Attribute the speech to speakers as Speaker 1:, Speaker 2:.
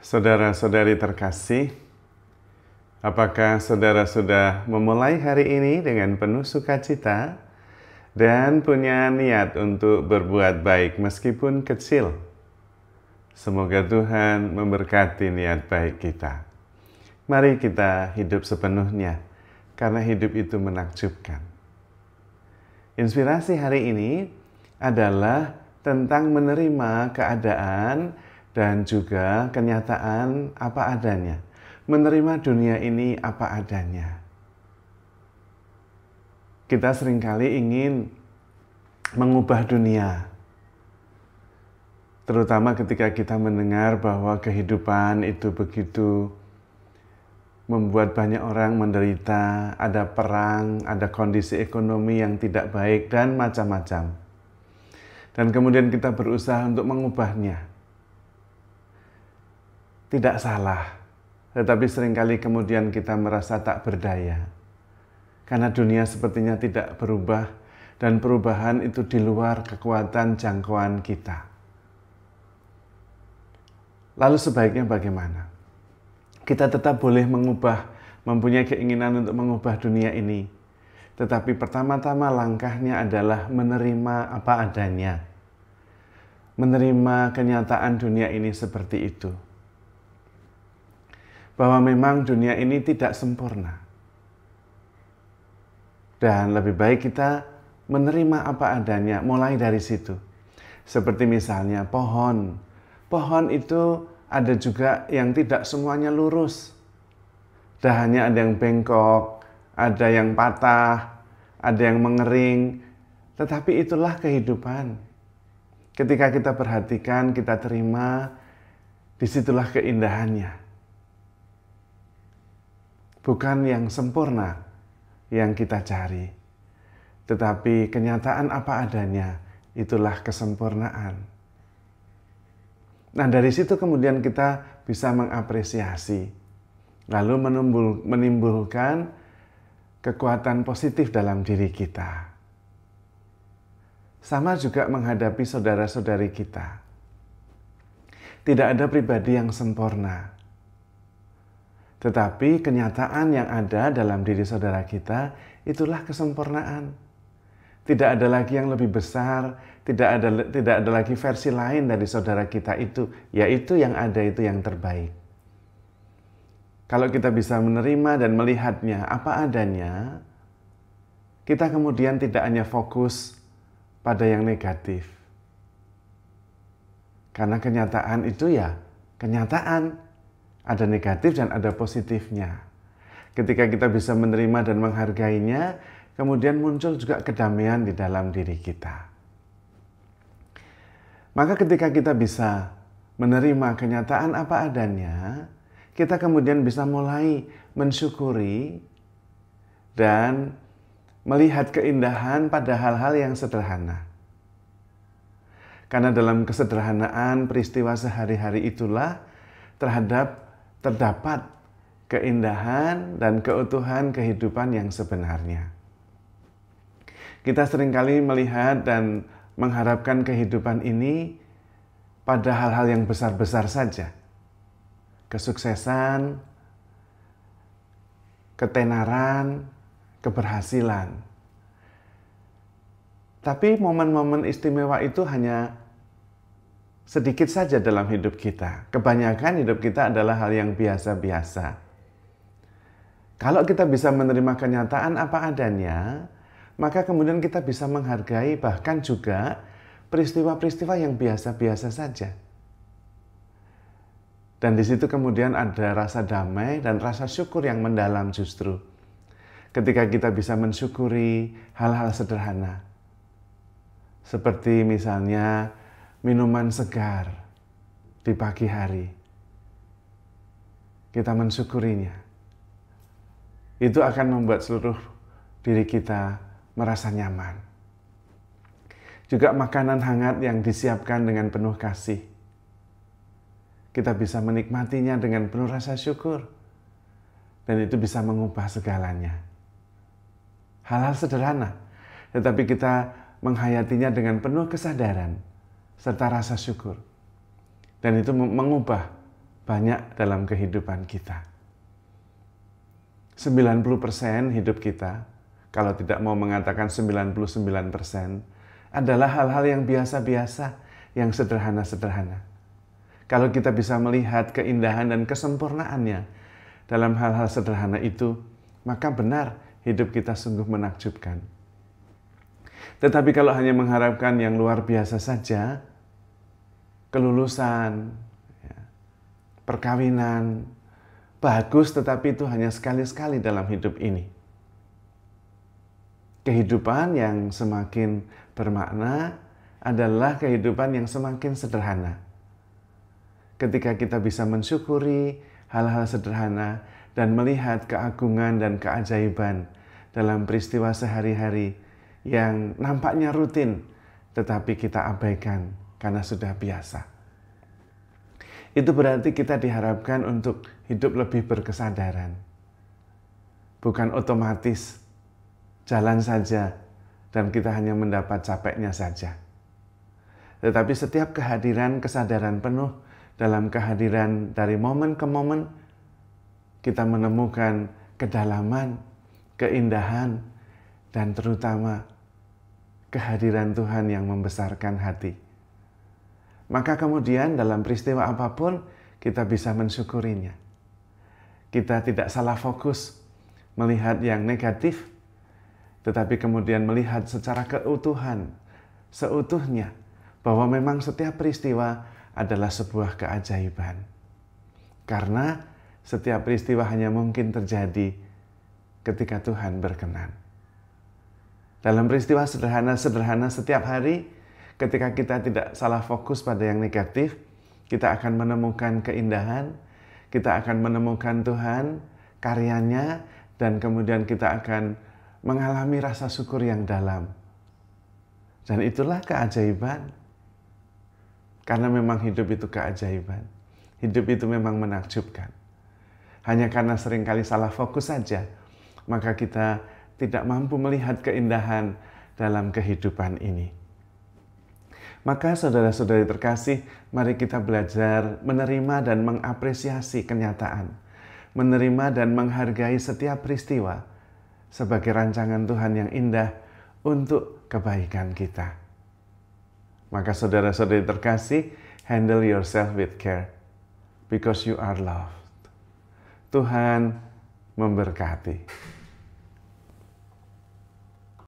Speaker 1: Saudara-saudari terkasih, apakah saudara sudah memulai hari ini dengan penuh sukacita dan punya niat untuk berbuat baik meskipun kecil? Semoga Tuhan memberkati niat baik kita. Mari kita hidup sepenuhnya, karena hidup itu menakjubkan. Inspirasi hari ini adalah tentang menerima keadaan dan juga kenyataan apa adanya. Menerima dunia ini apa adanya. Kita seringkali ingin mengubah dunia. Terutama ketika kita mendengar bahwa kehidupan itu begitu membuat banyak orang menderita, ada perang, ada kondisi ekonomi yang tidak baik, dan macam-macam. Dan kemudian kita berusaha untuk mengubahnya. Tidak salah, tetapi seringkali kemudian kita merasa tak berdaya. Karena dunia sepertinya tidak berubah, dan perubahan itu di luar kekuatan jangkauan kita. Lalu sebaiknya bagaimana? Kita tetap boleh mempunyai keinginan untuk mengubah dunia ini. Tetapi pertama-tama langkahnya adalah menerima apa adanya. Menerima kenyataan dunia ini seperti itu. Bahwa memang dunia ini tidak sempurna. Dan lebih baik kita menerima apa adanya, mulai dari situ. Seperti misalnya pohon. Pohon itu ada juga yang tidak semuanya lurus. Dahannya ada yang bengkok, ada yang patah, ada yang mengering. Tetapi itulah kehidupan. Ketika kita perhatikan, kita terima, disitulah keindahannya. Bukan yang sempurna yang kita cari, tetapi kenyataan apa adanya, itulah kesempurnaan. Nah, dari situ kemudian kita bisa mengapresiasi, lalu menimbulkan kekuatan positif dalam diri kita. Sama juga menghadapi saudara-saudari kita. Tidak ada pribadi yang sempurna. Tetapi kenyataan yang ada dalam diri saudara kita, itulah kesempurnaan. Tidak ada lagi yang lebih besar, tidak ada lagi versi lain dari saudara kita itu, yaitu yang ada itu yang terbaik. Kalau kita bisa menerima dan melihatnya apa adanya, kita kemudian tidak hanya fokus pada yang negatif. Karena kenyataan itu ya kenyataan. Ada negatif dan ada positifnya. Ketika kita bisa menerima dan menghargainya, kemudian muncul juga kedamaian di dalam diri kita. Maka ketika kita bisa menerima kenyataan apa adanya, kita kemudian bisa mulai mensyukuri dan melihat keindahan pada hal-hal yang sederhana. Karena dalam kesederhanaan peristiwa sehari-hari itulah terdapat keindahan dan keutuhan kehidupan yang sebenarnya. Kita seringkali melihat dan mengharapkan kehidupan ini pada hal-hal yang besar-besar saja. Kesuksesan, ketenaran, keberhasilan. Tapi momen-momen istimewa itu hanya sedikit saja dalam hidup kita. Kebanyakan hidup kita adalah hal yang biasa-biasa. Kalau kita bisa menerima kenyataan apa adanya, maka kemudian kita bisa menghargai bahkan juga peristiwa-peristiwa yang biasa-biasa saja. Dan di situ kemudian ada rasa damai dan rasa syukur yang mendalam justru. Ketika kita bisa mensyukuri hal-hal sederhana. Seperti misalnya minuman segar di pagi hari. Kita mensyukurinya. Itu akan membuat seluruh diri kita merasa nyaman. Juga makanan hangat yang disiapkan dengan penuh kasih. Kita bisa menikmatinya dengan penuh rasa syukur. Dan itu bisa mengubah segalanya. Hal-hal sederhana, tetapi kita menghayatinya dengan penuh kesadaran serta rasa syukur. Dan itu mengubah banyak dalam kehidupan kita. 90% hidup kita, kalau tidak mau mengatakan 99%, adalah hal-hal yang biasa-biasa, yang sederhana-sederhana. Kalau kita bisa melihat keindahan dan kesempurnaannya dalam hal-hal sederhana itu, maka benar hidup kita sungguh menakjubkan. Tetapi kalau hanya mengharapkan yang luar biasa saja, kelulusan, perkawinan, bagus, tetapi itu hanya sekali-sekali dalam hidup ini. Kehidupan yang semakin bermakna adalah kehidupan yang semakin sederhana. Ketika kita bisa mensyukuri hal-hal sederhana dan melihat keagungan dan keajaiban dalam peristiwa sehari-hari yang nampaknya rutin, tetapi kita abaikan karena sudah biasa. Itu berarti kita diharapkan untuk hidup lebih berkesadaran. Bukan otomatis jalan saja dan kita hanya mendapat capeknya saja. Tetapi setiap kehadiran kesadaran penuh dalam kehadiran dari momen ke momen, kita menemukan kedalaman, keindahan, dan terutama kehadiran Tuhan yang membesarkan hati. Maka kemudian dalam peristiwa apapun kita bisa mensyukurinya. Kita tidak salah fokus melihat yang negatif, tetapi kemudian melihat secara keutuhan, seutuhnya, bahwa memang setiap peristiwa adalah sebuah keajaiban. Karena setiap peristiwa hanya mungkin terjadi ketika Tuhan berkenan. Dalam peristiwa sederhana-sederhana setiap hari, ketika kita tidak salah fokus pada yang negatif, kita akan menemukan keindahan, kita akan menemukan Tuhan, karyanya, dan kemudian kita akan mengalami rasa syukur yang dalam. Dan itulah keajaiban. Karena memang hidup itu keajaiban. Hidup itu memang menakjubkan. Hanya karena seringkali salah fokus saja, maka kita tidak mampu melihat keindahan dalam kehidupan ini. Maka saudara-saudari terkasih, mari kita belajar menerima dan mengapresiasi kenyataan, menerima dan menghargai setiap peristiwa sebagai rancangan Tuhan yang indah untuk kebaikan kita. Maka saudara-saudari terkasih, handle yourself with care, because you are loved. Tuhan memberkati.